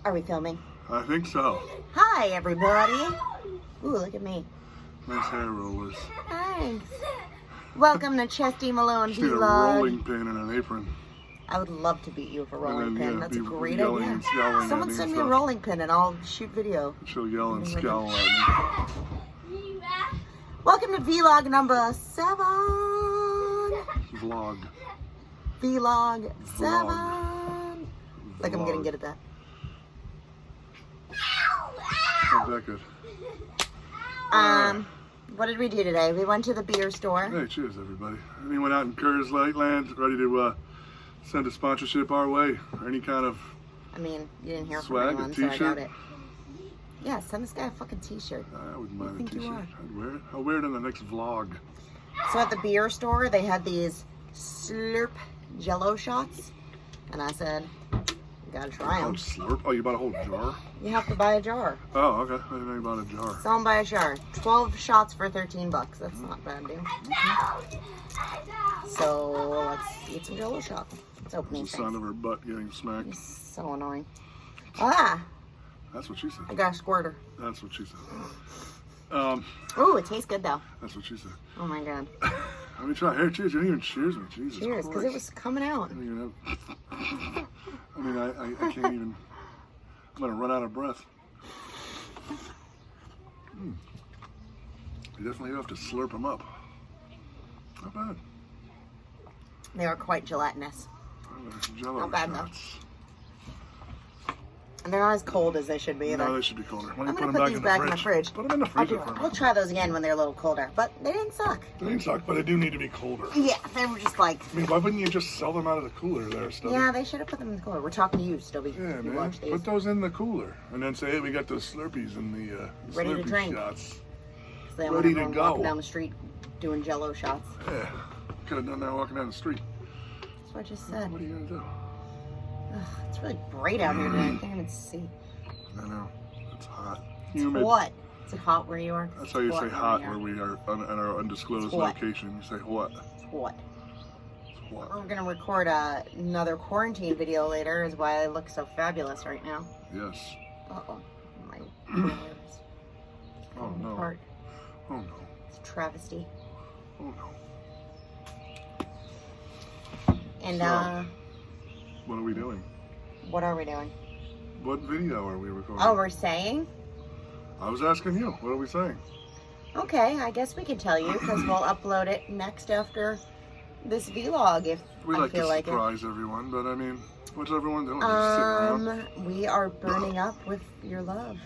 Are we filming? I think so. Hi, everybody. Ooh, look at me. Nice hair rollers. Thanks. Welcome to Chesty Malone Just need a vlog. rolling pin and an apron. I would love to beat you with a rolling then, pin. yeah, That's a be great yelling idea. and scowling Someone at me send and me a stuff. rolling pin and I'll shoot video. She'll yell and scowl at me. Welcome to vlog number 7. Vlog. Vlog 7. Vlog. Like I'm getting good at that. Not that good. What did we do today? We went to the beer store. Hey, cheers, everybody. Anyone out in Kerr's Lightland ready to send a sponsorship our way? Or any kind of I mean, you didn't hear from swag, anyone, a so I t-shirt? doubt it. Yeah, send this guy a fucking t-shirt. I wouldn't mind a think you t-shirt. are? I'd wear it. I'll wear it in the next vlog. So at the beer store, they had these Slurp Jello shots, and I said, "You gotta try Oh, them. slurp. Oh, you bought a whole jar? You have to buy a jar. Oh, okay. I didn't know you bought a jar. Sell them by a jar. 12 shots for $13. That's not a bad deal. So let's eat some Jello shots. It's opening It's the sound things. of her butt getting smacked. So annoying. Ah, That's what she said. I got a squirter. That's what she said. Ooh, it tastes good though. That's what she said. Oh my god. Let me try. Here, cheers. You didn't even cheers me. Jesus Cheers, because Christ. it was coming out. I don't even have... I mean, I can't even... I'm going to run out of breath. You definitely have to slurp them up. Not bad. They are quite gelatinous. Jello Not bad, though. shots. And they're not as cold as they should be either. No, they should be colder. Why don't I'm you gonna put put them these back back in the fridge? Put them in the I'll, freezer for a we'll minute. try those again when they're a little colder, but they didn't suck. They didn't suck, but they do need to be colder. Yeah, they were just like, I mean, why wouldn't you just sell them out of the cooler there, Stubby? yeah, they should have put them in the cooler. We're talking to you, Stubby. Yeah, You man. watch these. Put those in the cooler. And then say, hey, we got those Slurpees in the Ready to Slurpee drink. shots. They ready to everyone go. walking down the street doing Jello shots. Yeah. Could have done that walking down the street. That's what I just said. What are you going to do? Ugh, it's really bright out here today. I can't even see. I know. It's hot. It's Humid. what? Is it hot where you are? That's how you say hot here. where we are at our undisclosed It's what? location. You say what? It's what? It's what? We're gonna record another quarantine video later. Is why I look so fabulous right now. Yes. Uh-oh. My nerves. Oh, Falling no. apart. Oh, no. It's a travesty. Oh, no. And So- What are we doing? what are we doing? What video are we recording? Oh, we're saying? I was asking you. What are we saying? Okay, I guess we can tell you because we'll upload it next after this vlog if We I like to feel like surprise everyone, but I mean, what's everyone doing? Just sitting around? we are burning up with your love.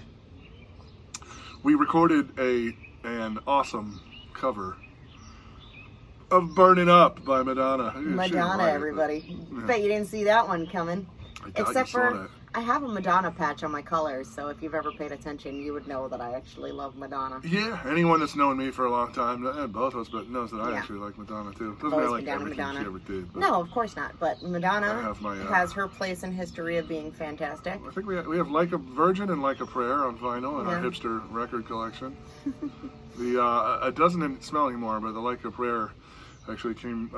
We recorded an awesome cover of "Burning Up" by Madonna. She didn't Madonna, write it, everybody. but, yeah. Bet you didn't see that one coming. I doubt Except you saw for that. I have a Madonna patch on my colors, so if you've ever paid attention, you would know that I actually love Madonna. Yeah, anyone that's known me for a long time, both of us, but knows that I Yeah. actually like Madonna too. Doesn't Always mean I like been down with everything Madonna. she ever did. But No, of course not. But Madonna I have my, has her place in history of being fantastic. I think we have Like a Virgin and Like a Prayer on vinyl in our Yeah. hipster record collection. The it doesn't smell anymore, but the Like a Prayer actually came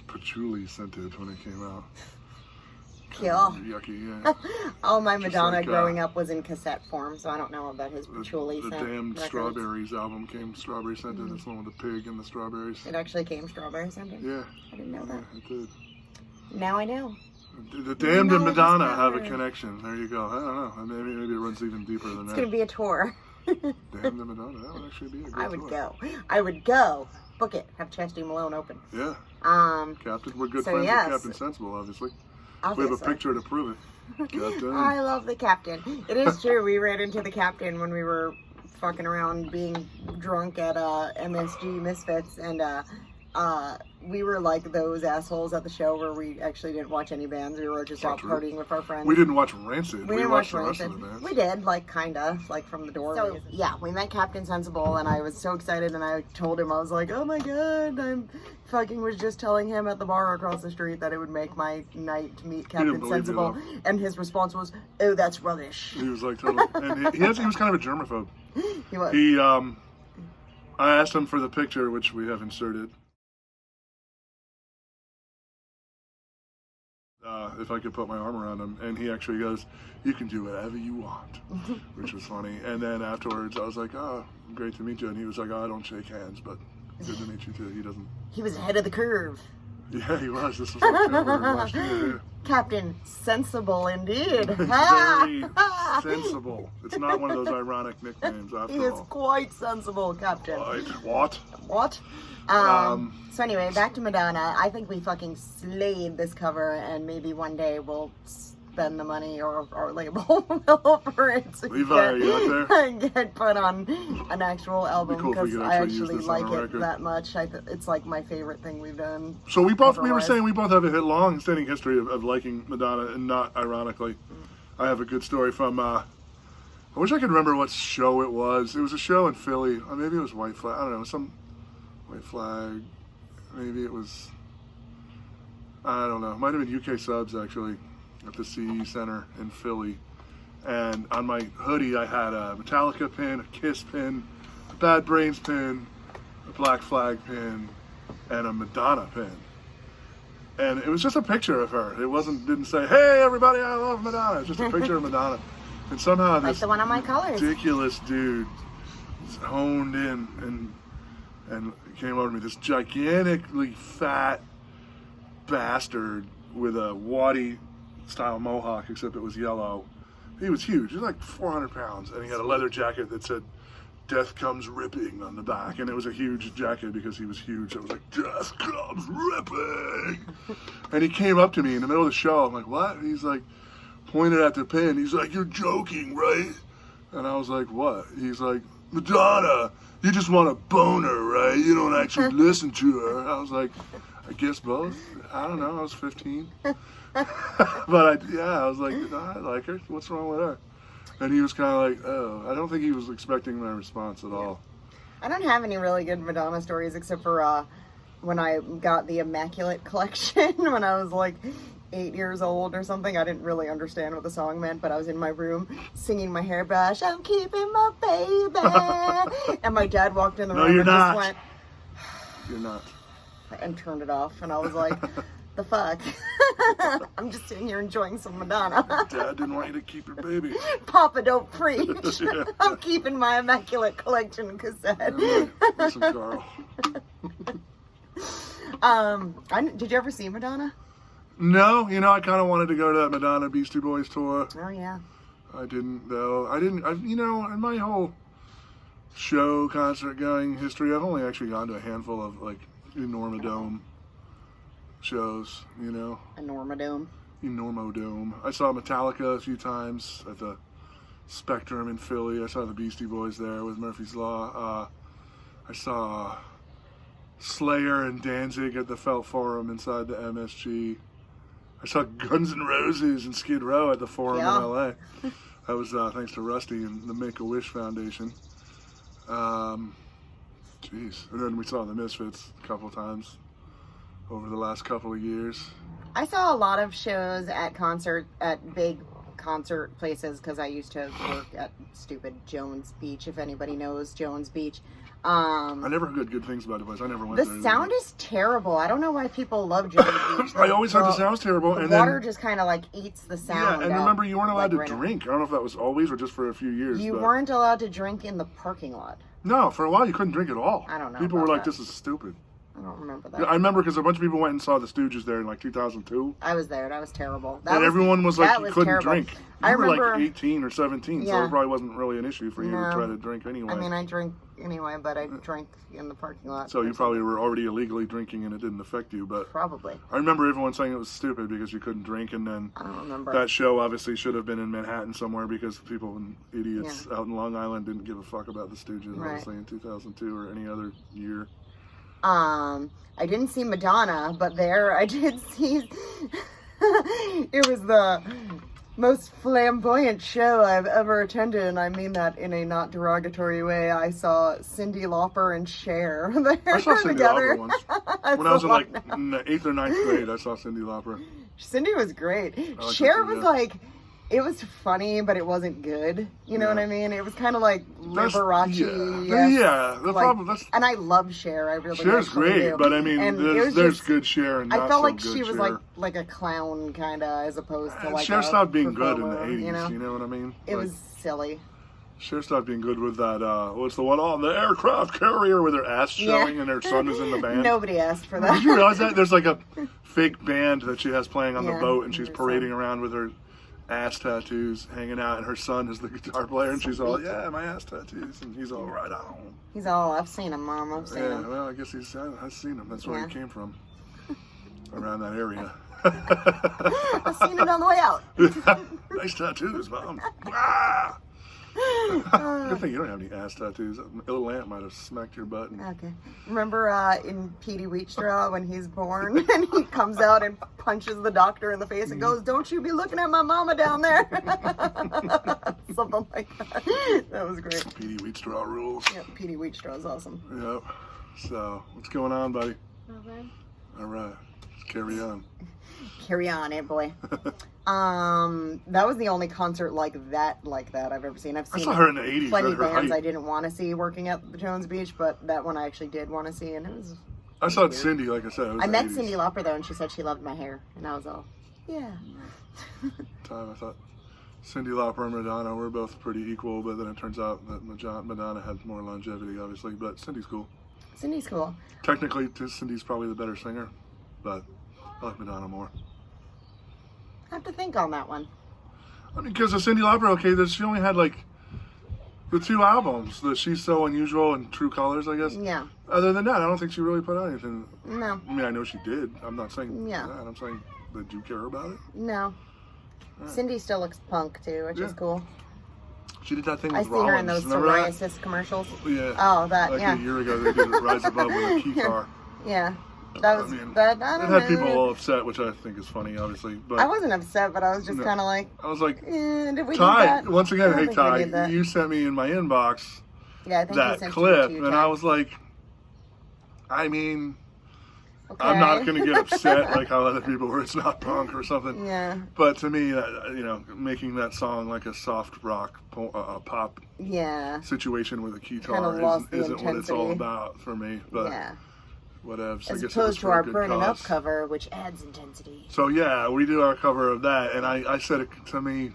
patchouli scented when it came out. Kill. Yucky, yeah. All my Just Madonna like, growing up was in cassette form, so I don't know about his The patchouli scent Damned records. Strawberries album came strawberry scented. It's the one with the pig and the strawberries. It actually came strawberry scented. Yeah, I didn't know yeah, that. it did. Now I know. The Damned and know it's Madonna have a covered. connection. There you go. I don't know. Maybe it runs even deeper than It's that. gonna be a tour. Damned and Madonna. That would actually be a good I would tour. go. I would go. Book it. Have Chesty Malone open. Yeah, Captain. we're good So friends yes. with Captain Sensible, obviously. We have a Obviously. picture to prove it. Captain. I love the captain. It is true. We ran into the captain when we were fucking around being drunk at MSG Misfits, and we were like those assholes at the show where we actually didn't watch any bands. We were just Not out true. partying with our friends. We didn't watch Rancid. We didn't watched watch the rest Rancid. of the bands. We did, like, kinda, like, from the door. So, yeah, we met Captain Sensible, and I was so excited, and I told him, I was like, oh my god, I'm fucking was just telling him at the bar across the street that it would make my night to meet didn't Captain believe you, Sensible, though. and his response was, oh, that's rubbish. He was like totally, and he was kind of a germaphobe. He was. He I asked him for the picture, which we have inserted. if I could put my arm around him. And he actually goes, "You can do whatever you want," which was funny. And then afterwards, I was like, "Oh, great to meet you." And he was like, "Oh, I don't shake hands, but good to meet you too." He doesn't. He was ahead of the curve. Yeah, he was. This was October last year. Captain Sensible indeed. Very sensible. It's not one of those ironic nicknames after He is all. quite sensible, Captain. What? What? So anyway, back to Madonna. I think we fucking slayed this cover, and maybe one day we'll spend the money or our label will for it to get put on an actual album, because I actually like it that much. It's like my favorite thing we've done. So we were saying we both have a long-standing history of liking Madonna, and not ironically. I have a good story from, I wish I could remember what show it was. It was a show in Philly, or maybe it was White Flag, I don't know, some White Flag, maybe it was, I don't know, it might have been UK Subs actually, at the CE Center in Philly. And on my hoodie I had a Metallica pin, a Kiss pin, a Bad Brains pin, a Black Flag pin, and a Madonna pin. And it was just a picture of her. It didn't say, "Hey everybody, I love Madonna." It's just a picture of Madonna. And somehow like this the one on my colors. ridiculous dude honed in and came over to me, this gigantically fat bastard with a Waddy style mohawk, except it was yellow. He was huge. He was like 400 pounds, and he had a leather jacket that said "Death Comes Ripping" on the back, and it was a huge jacket because he was huge. It was like, "Death Comes Ripping." And he came up to me in the middle of the show. I'm like, "What?" And he's like, pointed at the pin. He's like, "You're joking, right?" And I was like, "What?" He's like, "Madonna, you just want a boner, right? You don't actually listen to her." I was like, "I guess both." I don't know. I was 15. But I was like, "I like her. What's wrong with her?" And he was kind of like, "Oh." I don't think he was expecting my response at all. I don't have any really good Madonna stories except for when I got the Immaculate Collection when I was like 8 years old or something. I didn't really understand what the song meant, but I was in my room singing my hairbrush, "I'm keeping my baby." And my dad walked in the room and just went, "You're not." And turned it off. And I was like, the fuck? I'm just sitting here enjoying some Madonna. Dad didn't want you to keep your baby. Papa, don't preach. Yeah. I'm keeping my Immaculate Collection cassette. Yeah, listen, Carl. Did you ever see Madonna? No, I kind of wanted to go to that Madonna Beastie Boys tour. Oh, yeah. I didn't, though. In my whole show, concert going history, I've only actually gone to a handful of, like, Enormodome shows, Enormodome. Enormodome. I saw Metallica a few times at the Spectrum in Philly. I saw the Beastie Boys there with Murphy's Law. I saw Slayer and Danzig at the Felt Forum inside the MSG. I saw Guns N' Roses and Skid Row at the Forum in LA. That was thanks to Rusty and the Make-A-Wish Foundation. And then we saw the Misfits a couple times over the last couple of years. I saw a lot of shows at big concert places because I used to work at stupid Jones Beach, if anybody knows Jones Beach. I never heard good things about the place. I never went there. The sound is terrible. I don't know why people love Jones Beach. I always heard the sound's terrible. The water just kind of like eats the sound. Yeah, and remember you weren't allowed to drink. I don't know if that was always or just for a few years. You weren't allowed to drink in the parking lot. No, for a while you couldn't drink at all. I don't know. People were like, "This is stupid." I don't remember that. Yeah, I remember because a bunch of people went and saw the Stooges there in like 2002. I was there. That was terrible. Everyone was like, you couldn't drink. You were like 18 or 17, so it probably wasn't really an issue for you to try to drink anyway. I mean, I drink anyway, but I drank in the parking lot. So you probably were already illegally drinking and it didn't affect you, but... Probably. I remember everyone saying it was stupid because you couldn't drink, and then... I don't remember. That show obviously should have been in Manhattan somewhere because people and idiots out in Long Island didn't give a fuck about the Stooges, obviously, in 2002 or any other year. I didn't see Madonna, but there I did see... It was the most flamboyant show I've ever attended, and I mean that in a not derogatory way. I saw Cyndi Lauper and Cher there I saw Cyndi together. Lauper once. When I was in like 8th or 9th grade, I saw Cyndi Lauper. Cyndi was great. Cher was like It was funny, but it wasn't good. You know what I mean? It was kind of like Liberace. Yeah. The problem that's and I love Cher. I really Cher's great, do. but I mean, there's good Cher and not I felt so like good she was Cher. like a clown kind of, as opposed to like Cher a stopped being good in the performer, 80s. You know what I mean? It was silly. Cher stopped being good with that. What's the one on the aircraft carrier with her ass showing and her son is in the band? Nobody asked for that. Did you realize that there's like a fake band that she has playing on the boat, and she's parading around with her ass tattoos hanging out, and her son is the guitar player, and she's all, yeah, my ass tattoos, and he's all, right on. He's all, I've seen him, Mom, I've seen him. Well, I guess I've seen him. That's where he came from, around that area. I've seen it on the way out. Nice tattoos, Mom. Ah! Good thing you don't have any ass tattoos. A little ant might have smacked your butt. Okay. Remember in Petey Wheatstraw when he's born and he comes out and punches the doctor in the face and goes, "Don't you be looking at my mama down there." Something like that. That was great. Petey Wheatstraw rules. Yeah, Petey Wheatstraw is awesome. Yep. So, what's going on, buddy? Okay. All right. Let's carry on. Carry on, boy. That was the only concert like that I've ever seen. I've seen I saw her in the 80s. plenty bands I didn't want to see working at the Jones Beach, but that one I actually did want to see, and it was. I saw Cindy, like I said. It was I met 80s. Cyndi Lauper though, and she said she loved my hair, and I was all, yeah. Time I thought Cyndi Lauper and Madonna were both pretty equal, but then it turns out that Madonna had more longevity, obviously. But Cindy's cool. Cindy's cool. Technically, Cindy's probably the better singer, but I like Madonna more. I have to think on that one. I mean, because of Cyndi Lauper, okay, she only had like the 2 albums, the She's So Unusual and True Colors, I guess. Yeah. Other than that, I don't think she really put out anything. No. I mean, I know she did. I'm not saying Yeah. that. I'm saying, did you care about it? No. Right. Cindy still looks punk too, which is cool. She did that thing I with see her in Rollins. those Remember that? psoriasis commercials. Yeah. Oh, that, like yeah. a year ago, they did Rise Above with a key car. Yeah. That was, I mean, I it don't had know. people all upset, which I think is funny, obviously. But I wasn't upset, but I was just kind of like, I was like, did we Ty, do that? once again, I don't hey think we Ty, did that. you sent me in my inbox Yeah, I think that he sent clip, you too, and Ty. I was like, I mean, Okay. I'm not going to get upset like how other people were. It's not punk or something. Yeah. But to me, you know, making that song like a soft rock pop Yeah. situation with a Kinda guitar lost the isn't what it's all intensity. about for me. But Yeah. whatever. So I As guess it was opposed to for a our good Burning cause. Up cover, which adds intensity. So yeah, we do our cover of that, and I said it to me.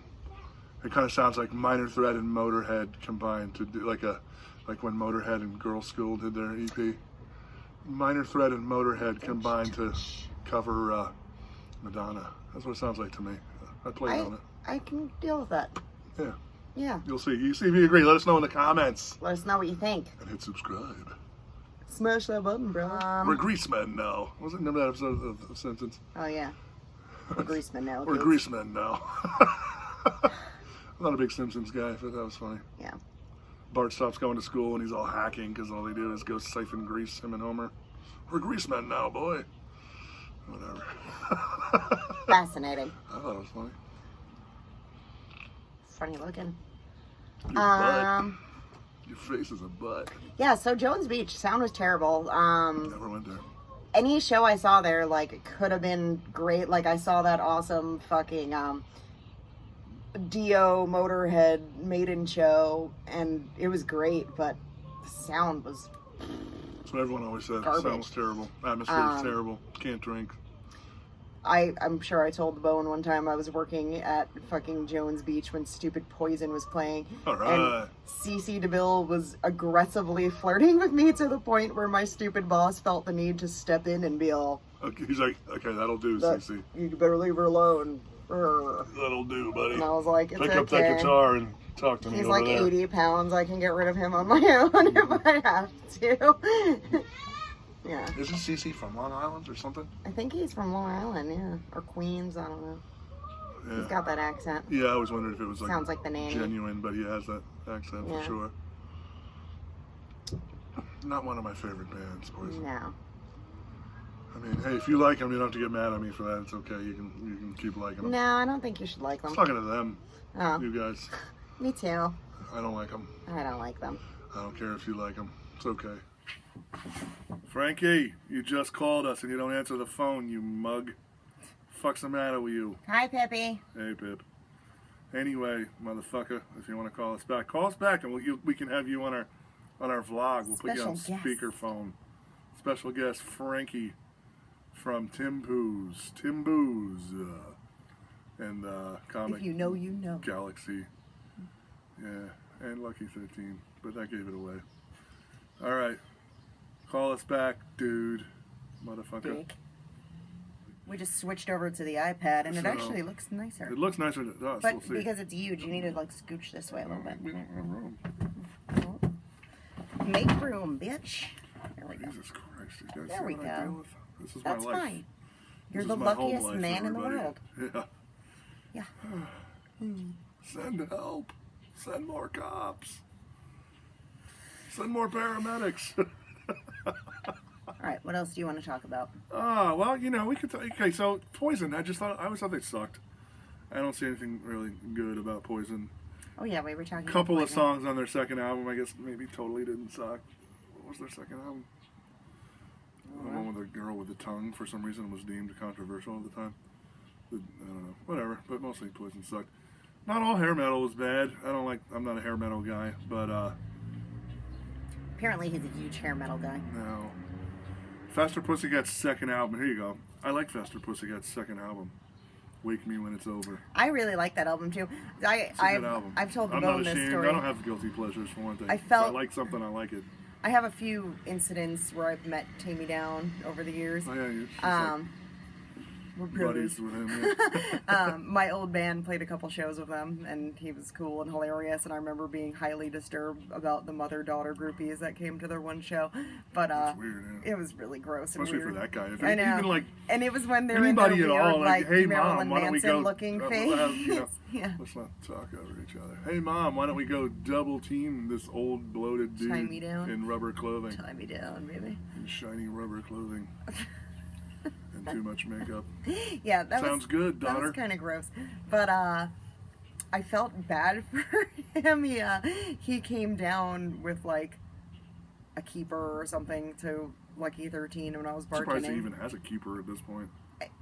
It kind of sounds like Minor Threat and Motorhead combined to do like when Motorhead and Girls School did their EP. Minor Threat and Motorhead combined to cover Madonna. That's what it sounds like to me. I played on it. I can deal with that. Yeah. Yeah. You'll see. You see if you agree. Let us know in the comments. Let us know what you think. And hit subscribe. Smash that button, bro. We're Greasemen now. What was it? Remember that episode of Simpsons? Oh, yeah. We're Greasemen now. We're kids. Greasemen now. I'm not a big Simpsons guy, but that was funny. Yeah. Bart stops going to school and he's all hacking because all they do is go siphon grease, him and Homer. We're Greasemen now, boy. Whatever. Fascinating. I thought it was funny. Funny looking. Your butt. Your face is a butt. Yeah, so Jones Beach, sound was terrible. Never went there. Any show I saw there, like, could have been great. Like, I saw that awesome fucking Dio Motorhead Maiden show, and it was great, but the sound was That's what everyone always said. Garbage. Sounds terrible. Atmosphere is terrible. Can't drink. I'm sure I told the Bowen one time I was working at fucking Jones Beach when Stupid Poison was playing. All right. And CeCe DeVille was aggressively flirting with me to the point where my stupid boss felt the need to step in and be all, Okay, he's like, okay, that'll do, "That- Cece. you better leave her alone." That'll do, buddy. And I was like, it's Pick okay. up that guitar and talk to me He's over like there. 80 pounds. I can get rid of him on my own if I have to. Yeah. Isn't Cece from Long Island or something? I think he's from Long Island, yeah. Or Queens, I don't know. Yeah. He's got that accent. Yeah, I always wondered if it was like Sounds like the nanny. genuine, but he has that accent Yeah. for sure. Not one of my favorite bands, Poison. No. I mean, hey, if you like them, you don't have to get mad at me for that. It's okay. You can keep liking them. No, I don't think you should like I'm them. talking to them, Oh, you guys. me too. I don't like them. I don't like them. I don't care if you like them. It's okay. Frankie, you just called us and you don't answer the phone, you mug. Fuck's the matter with you? Hi, Pippi. Hey, Pip. Anyway, motherfucker, if you want to call us back, and we can have you on our vlog. We'll put you on Special guest. speakerphone. Special guest Frankie from Tim Boo's and Comic If you know, you know. Galaxy. Yeah, and Lucky 13, but that gave it away. All right, call us back, dude, motherfucker. Big. We just switched over to the iPad, and it So, actually looks nicer. It looks nicer than us. But We'll see. because it's huge, you need to like scooch this way a little bit. We don't have room. Make room, bitch. There we go. Jesus Christ, you guys There see we what I deal go. with? This is That's my life. fine. You're This the is my home luckiest life, man in the everybody. world. Yeah. Yeah. Send help. Send more cops. Send more paramedics. All right. What else do you want to talk about? Ah, well, you know, we could. Okay, so Poison. I always thought they sucked. I don't see anything really good about Poison. Oh yeah, we were talking. Couple about of songs on their second album, I guess, maybe totally didn't suck. What was their second album? The one with the girl with the tongue, for some reason, was deemed controversial at the time. I don't know. Whatever. But mostly Poison sucked. Not all hair metal was bad. I'm not a hair metal guy, but Apparently, he's a huge hair metal guy. no. Faster Pussycat's second album. Here you go. I like Faster Pussycat's second album. Wake Me When It's Over. I really like that album too. It's a good album. I've told I'm Bone not this ashamed. story. I don't have guilty pleasures for one thing. I If felt- I like something, I like it. I have a few incidents where I've met Tammy Down over the years. Oh, yeah, she's We're like brothers. buddies with him. Yeah. My old band played a couple shows with him, and he was cool and hilarious. And I remember being highly disturbed about the mother-daughter groupies that came to their one show. But That's weird, yeah. it was really gross and Especially weird. for that guy. If I know. Even like and it was when they were in their anybody at weird, all, like, hey Marilyn mom, why don't we Manson go? looking we'll face. have, you know, Yeah. Let's not talk over each other. Hey mom, why don't we go double team this old bloated dude Tie me down. in rubber clothing, Tie me down, baby. in shiny rubber clothing, and too much makeup. Yeah, that Sounds good, That daughter. was kind of gross, but I felt bad for him. He came down with like a keeper or something to Lucky 13 when I was I'm surprised he bartending. even has a keeper at this point.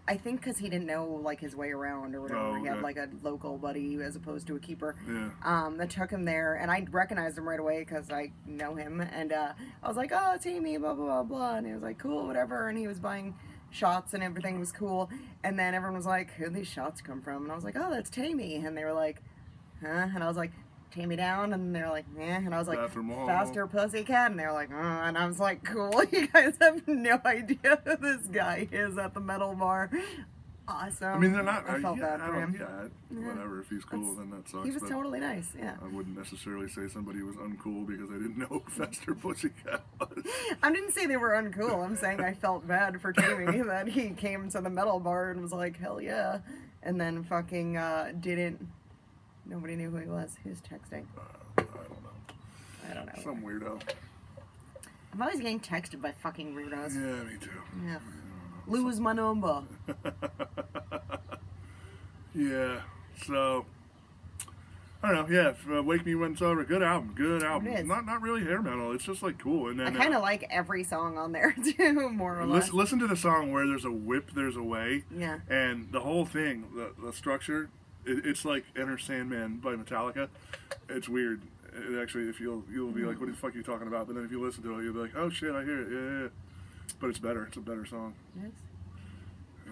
I think because he didn't know like his way around or whatever. Oh, He had okay. like a local buddy as opposed to a keeper. Yeah. That took him there, and I recognized him right away because I know him. And I was like, "Oh, it's Amy," blah blah blah blah, and he was like, "Cool, whatever." And he was buying shots, and everything was cool. And then everyone was like, "Who'd these shots come from?" And I was like, "Oh, that's Tammy." And they were like, "Huh?" And I was like, "Tammy Down," and they were like, "Eh." And I was like, Bathroom Hall. "Faster Pussycat," and they were like, and I was like, "Cool." You guys have no idea who this guy is at the metal bar. Awesome. I mean, they're not. I felt bad for him. Yeah, whatever. If he's cool, then that sucks. He was but totally nice. Yeah. I wouldn't necessarily say somebody was uncool because I didn't know who Faster Pussycat was. I didn't say they were uncool. I'm saying I felt bad for Tammy that he came to the metal bar and was like, hell yeah. And then fucking didn't. Nobody knew who he was. He was texting. I don't know. I don't know. Some weirdo. I'm always getting texted by fucking weirdos. Yeah, me too. Yeah. Lose my number. Yeah, so I don't know. Yeah, Wake Me When It's Over. Good album. Good album. It is. Not really hair metal. It's just like cool. And I then kind of like every song on there too, more or less. listen to the song Where There's a Whip, There's a Way. Yeah. And the whole thing, the structure, it's like Enter Sandman by Metallica. It's weird. It actually, if you'll be like, what the fuck are you talking about? But then if you listen to it, you'll be like, oh shit, I hear it. Yeah, yeah. But it's better. It's a better song. Yes.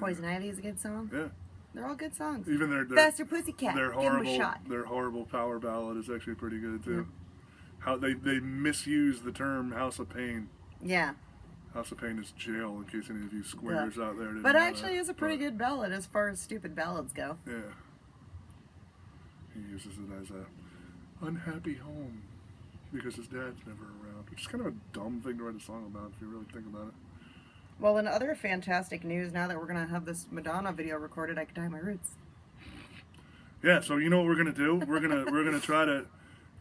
Poison Ivy is a good song. Yeah. They're all good songs. Even their Faster Pussycat. their Give 'em a horrible shot. their horrible power ballad is actually pretty good too. How they misuse the term House of Pain. Yeah. House of Pain is jail, in case any of you squares out there didn't But know actually, that. it's a pretty But, good ballad as far as stupid ballads go. Yeah. He uses it as a unhappy home because his dad's never around, which is kind of a dumb thing to write a song about if you really think about it. Well, in other fantastic news, now that we're going to have this Madonna video recorded, I can dye my roots. Yeah, so you know what we're gonna do? We're gonna try to,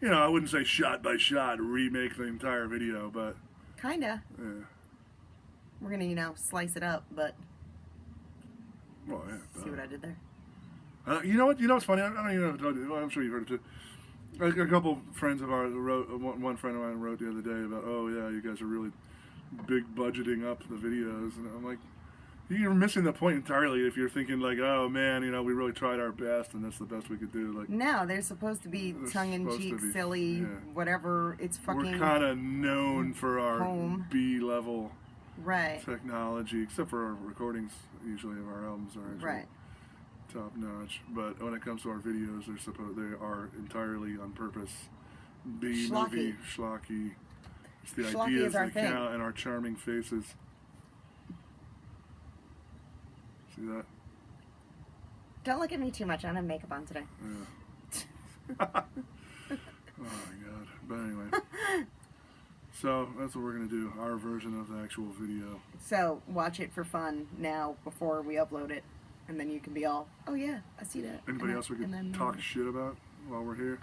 you know, I wouldn't say shot by shot remake the entire video, but Kinda. yeah. We're going to, slice it up, but Well, yeah. see what I did there? You know what? You know what's funny? I don't even know if I told you. Well, I'm sure you've heard it too. Like a couple friends of ours wrote. One friend of mine wrote the other day about, oh yeah, you guys are really big budgeting up the videos, and I'm like, You're missing the point entirely if you're thinking like, oh man, you know, we really tried our best and that's the best we could do. Like, no, they're supposed to be tongue-in-cheek, silly, whatever. It's fucking. We're kind of known for our home. B-level right technology, except for our recordings. Usually of our albums are right. top notch. But when it comes to our videos, they are entirely on purpose. B-movie, schlocky. It's the Schlocky ideas is our that thing. count and our charming faces. See that? Don't look at me too much. I don't have makeup on today. Yeah. Oh my god. But anyway. So that's what we're going to do. Our version of the actual video. So watch it for fun now before we upload it. And then you can be all, oh yeah, I see that. Anybody else we could talk shit about while we're here?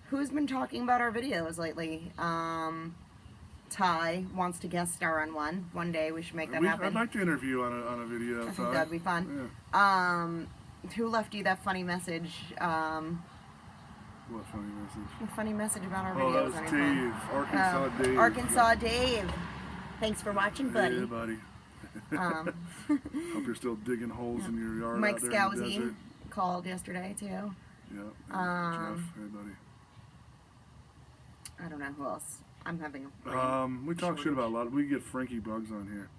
Who's been talking about our videos lately? Ty wants to guest star on one. One day we should make that happen. I'd like to interview on a video. I think that'd be fun. Yeah. Who left you that funny message? What funny message? A funny message about our videos. Oh, that was Dave. Arkansas Dave. Arkansas Dave. Thanks for watching, buddy. Yeah, buddy. Hope you're still digging holes in your yard. Mike out there in the Scowsey desert. called yesterday too. Yeah. Jeff. Hey, buddy. I don't know who else. I'm having a we talk shit about a lot. We get Frankie Bugs on here.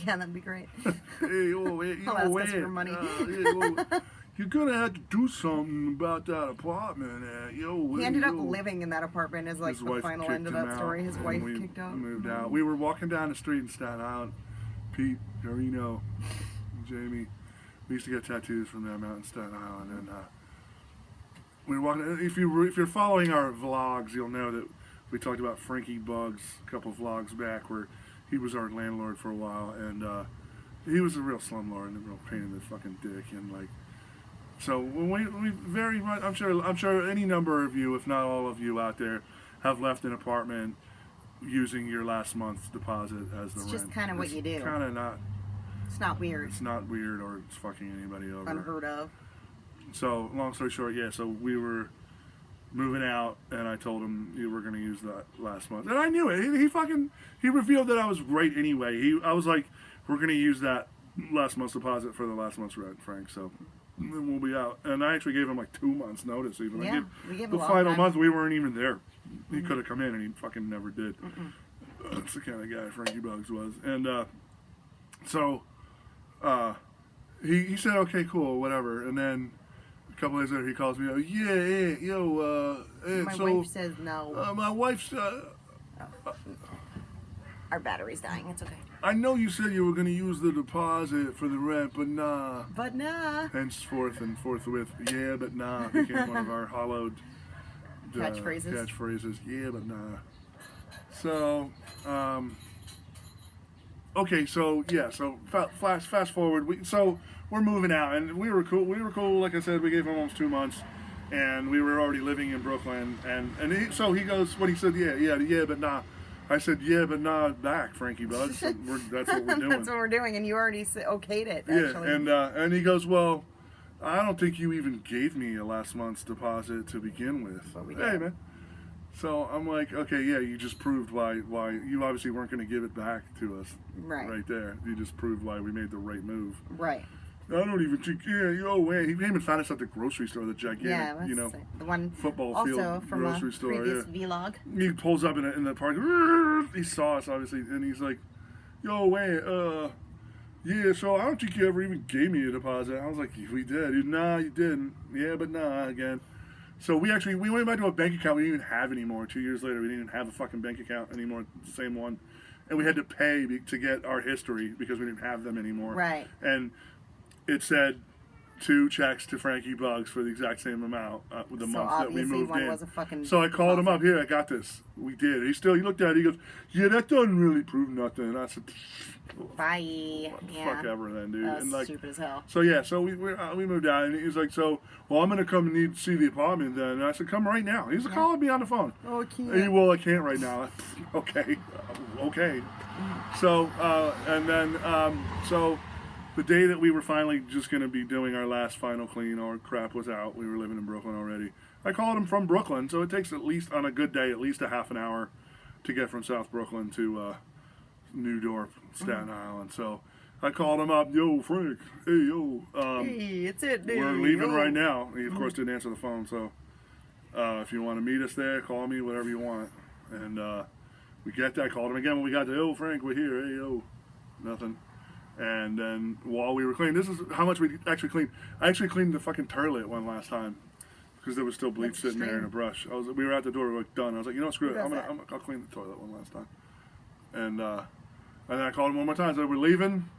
Yeah, that'd be great. Hey, I'll ask us for money. You're gonna have to do something about that apartment. He ended up living in that apartment as like the final end of that story. His wife kicked out. Moved out. We were walking down the street in Staten Island. Pete, Carino, Jamie. We used to get tattoos from them out in Staten Island, and we were walking. If you're following our vlogs, you'll know that we talked about Frankie Bugs a couple of vlogs back, where he was our landlord for a while, and he was a real slumlord and a real pain in the fucking dick, and like. So we very much. I'm sure any number of you, if not all of you out there, have left an apartment using your last month's deposit as the rent. It's just kind of what you do. Kind of not. It's not weird. It's not weird, or it's fucking anybody over. Unheard of. So long story short, yeah. So we were moving out, and I told him you were going to use that last month, and I knew it. He revealed that I was right anyway. I was like, we're going to use that last month's deposit for the last month's rent, Frank. So. Then we'll be out. And I actually gave him like 2 months notice even. Yeah, we gave him the final month we weren't even there. He could have come in and he fucking never did. That's the kind of guy Frankie Bugs was. And he said, okay, cool, whatever. And then a couple days later he calls me, my wife says no. My wife's... Our battery's dying, it's okay. I know you said you were going to use the deposit for the rent, but nah. But nah. Henceforth and forthwith, yeah, but nah, became one of our hollowed catchphrases. Yeah, but nah. So, okay, so yeah, so fast forward. We're moving out, and we were cool. Like I said, we gave him almost 2 months, and we were already living in Brooklyn. And he goes, when he said, yeah, but nah. I said, yeah, but not back, Frankie Bugs. That's what we're doing. That's what we're doing, and you already okayed it, actually. Yeah, and he goes, well, I don't think you even gave me a last month's deposit to begin with. But we hey, did. man. So I'm like, okay, yeah, you just proved why you obviously weren't going to give it back to us. Right there. You just proved why we made the right move. Right. I don't even think, he came and found us at the grocery store, the gigantic, the one football also field from grocery a store. previous vlog. He pulls up in the park. He saw us, obviously, and he's like, yeah, so I don't think you ever even gave me a deposit. I was like, we did. Nah, you didn't. Yeah, but nah, again. So we went back to a bank account we didn't even have anymore. 2 years later, we didn't even have a fucking bank account anymore, the same one. And we had to pay to get our history because we didn't have them anymore. Right. And it said 2 checks to Frankie Bugs for the exact same amount with the month that we moved one in. Was a fucking so I called him up. Here, I got this. We did. He looked at it. He goes, yeah, that doesn't really prove nothing. And I said, bye. Fuck ever then, dude. That's and like, stupid as hell. So yeah, so we moved out, and he was like, so, well, I'm gonna come and need to see the apartment then. And I said, come right now. He's calling me on the phone. Oh, I can't. Well, I can't right now. Okay. So so the day that we were finally just going to be doing our last final clean, our crap was out. We were living in Brooklyn already. I called him from Brooklyn, so it takes at least, on a good day, at least a half an hour to get from South Brooklyn to New Dorp, Staten Island. So I called him up. Yo, Frank. Hey, yo. Hey, it's it, dude. We're leaving Yo. right now. He, of course, didn't answer the phone. So if you want to meet us there, call me, whatever you want. And we get there. I called him again when we got there. Yo, Frank, we're here. Hey, yo. Nothing. And then while we were cleaning, this is how much we actually cleaned. I actually cleaned the fucking toilet one last time because there was still bleach That's sitting there in a brush. We were at the door. We were like, done. I was like, you know, screw it. I'll clean the toilet one last time. And then I called him one more time. So we're leaving.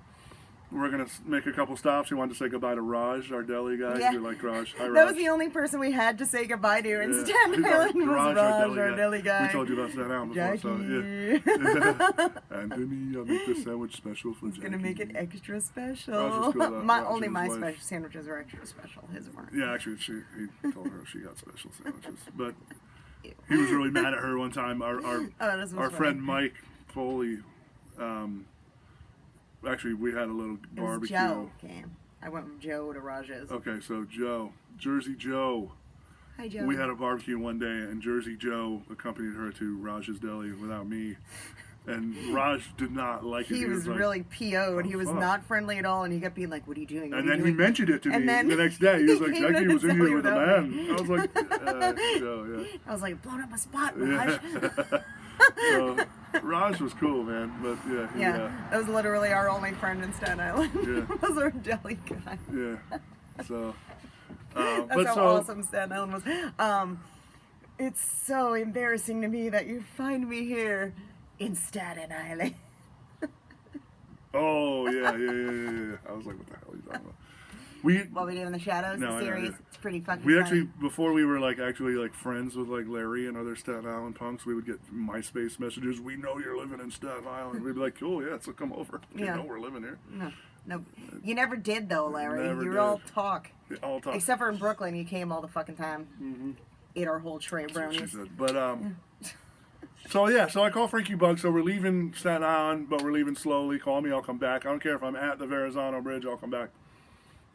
We're going to make a couple stops. He wanted to say goodbye to Raj, our deli guy. Yeah. We like Raj. Hi, Raj. That was the only person we had to say goodbye to in Staten Island was Raj, our deli guy. We told you about Staten Island before, so Jackie. yeah. Anthony, I'll make the sandwich special for Jackie. Gonna make it extra special. Raj was cool, Only my wife. special sandwiches are extra special. His weren't. Yeah, actually, he told her she got special sandwiches. But he was really mad at her one time. Our friend Mike Foley, actually, we had a little barbecue. It was Joe came. I went with Joe to Raj's. Okay, so Joe, Jersey Joe. Hi, Joe. We had a barbecue one day, and Jersey Joe accompanied her to Raj's Deli without me. And Raj did not like it. He was like, really PO'd. He was fuck. not friendly at all, and he kept being like, "What are you doing?" And then he mentioned it to me the next day. He was like, Jackie was in here with a man. I was like, Joe, yeah. I was like, blown up a spot, Raj. Yeah. So, Raj was cool, man. But yeah, that was literally our only friend in Staten Island. Yeah. Was our deli guy. Yeah. So. That's how awesome Staten Island was. It's so embarrassing to me that you find me here in Staten Island. Oh yeah. I was like, what the hell are you talking about? What we do in the shadows, the series, it's pretty fucking We funny. actually, before we were actually friends with Larry and other Staten Island punks, we would get MySpace messages. We know you're living in Staten Island. We'd be like, cool, yeah, so come over. You know we're living here. No, you never did though, Larry. Never You were did. all talk. Yeah, all talk. Except for in Brooklyn, you came all the fucking time. Mm-hmm. Ate our whole tray of That's what brownies. she said. But so I call Frankie Bug. So we're leaving Staten Island, but we're leaving slowly. Call me, I'll come back. I don't care if I'm at the Verrazano Bridge, I'll come back.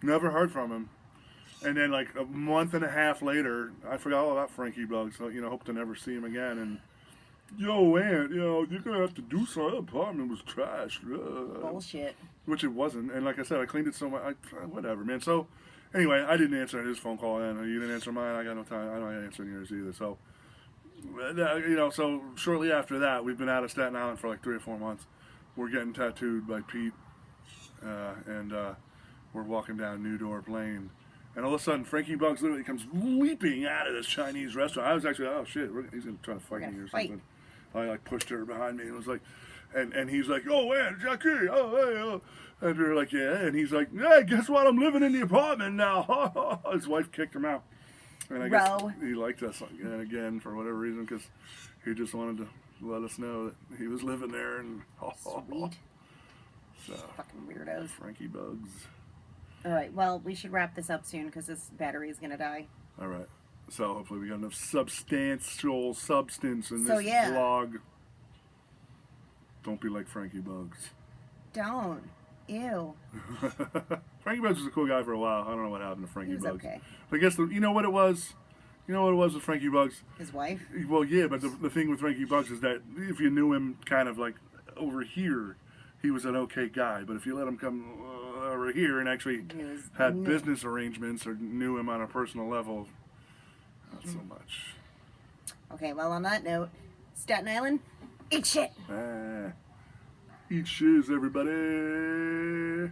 Never heard from him. And then a month and a half later, I forgot all about Frankie Bug. So hope to never see him again. And yo, Aunt, you're gonna have to do something. That apartment was trash. Bullshit. Which it wasn't. And like I said, I cleaned it so much. Whatever, man. So anyway, I didn't answer his phone call, and you didn't answer mine. I got no time. I don't answer yours either. So. So shortly after that, we've been out of Staten Island for 3 or 4 months. We're getting tattooed by Pete, and we're walking down New Dorp Lane. And all of a sudden, Frankie Bugs literally comes leaping out of this Chinese restaurant. I was actually, oh shit, he's going to try to fight me or something. I pushed her behind me and was like, and he's like, oh, man, Jackie, oh, hey, oh. And we were like, yeah. And he's like, hey, guess what? I'm living in the apartment now. His wife kicked him out. And I guess he liked us again for whatever reason, because he just wanted to let us know that he was living there. And Sweet. So, fucking weirdos. Frankie Bugs. All right, well, we should wrap this up soon because this battery is going to die. All right. So hopefully we got enough substance in this vlog. Don't be like Frankie Bugs. Don't. Ew. Frankie Bugs was a cool guy for a while. I don't know what happened to Frankie Bugs. Okay. But I guess you know what it was? You know what it was with Frankie Bugs? His wife? Well, yeah, but the thing with Frankie Bugs is that if you knew him kind of over here, he was an okay guy. But if you let him come over here and actually had business arrangements or knew him on a personal level, not so much. Okay, well, on that note, Staten Island, eat shit. Eat shiz, everybody.